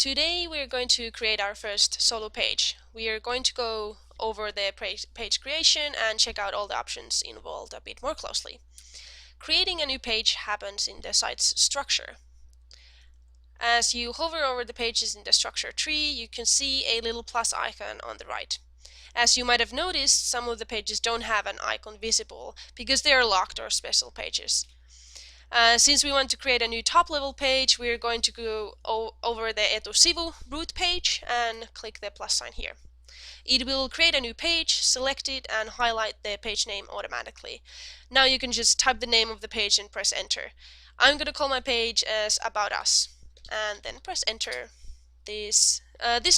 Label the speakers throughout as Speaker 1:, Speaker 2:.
Speaker 1: Today we're going to create our first SOLU page. We are going to go over the page creation and check out all the options involved a bit more closely. Creating a new page happens in the site's structure. As you hover over the pages in the structure tree, you can see a little plus icon on the right. As you might have noticed, some of the pages don't have an icon visible because they are locked or special pages. Since we want to create a new top-level page, we're going to go over the Etusivu root page and click the plus sign here. It will create a new page, select it, and highlight the page name automatically. Now you can just type the name of the page and press enter. I'm going to call my page as About Us, and then press enter. This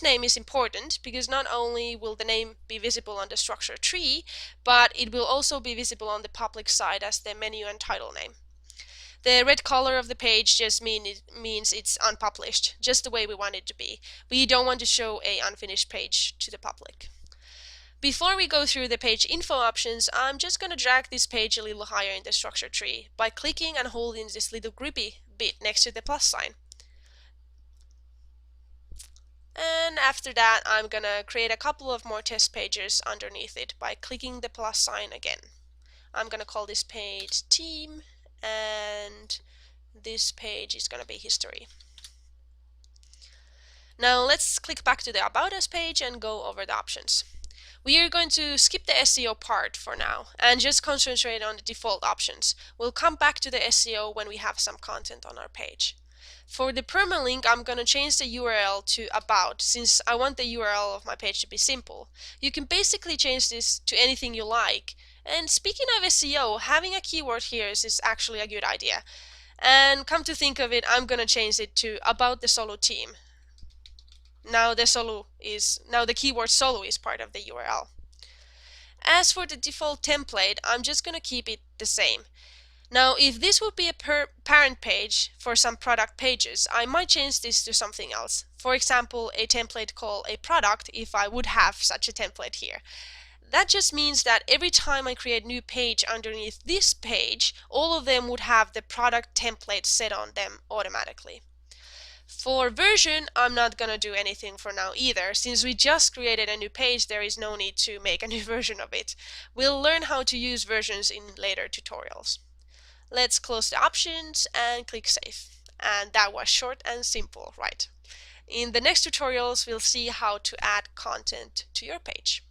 Speaker 1: name is important because not only will the name be visible on the structure tree, but it will also be visible on the public side as the menu and title name. The red color of the page just means it's unpublished, just the way we want it to be. We don't want to show an unfinished page to the public. Before we go through the page info options, I'm just going to drag this page a little higher in the structure tree by clicking and holding this little grippy bit next to the plus sign. And after that, I'm going to create a couple of more test pages underneath it by clicking the plus sign again. I'm going to call this page Team, and this page is going to be History. Now let's click back to the About Us page and go over the options. We are going to skip the SEO part for now and just concentrate on the default options. We'll come back to the SEO when we have some content on our page. For the permalink, I'm going to change the URL to About, since I want the URL of my page to be simple. You can basically change this to anything you like. And speaking of SEO, having a keyword here is actually a good idea. And come to think of it, I'm going to change it to About the SOLU team. Now the keyword SOLU is part of the URL. As for the default template, I'm just going to keep it the same. Now, if this would be a parent page for some product pages, I might change this to something else. For example, a template called a product, if I would have such a template here. That just means that every time I create a new page underneath this page, all of them would have the product template set on them automatically. For version, I'm not going to do anything for now either. Since we just created a new page, there is no need to make a new version of it. We'll learn how to use versions in later tutorials. Let's close the options and click Save. And that was short and simple, right? In the next tutorials, we'll see how to add content to your page.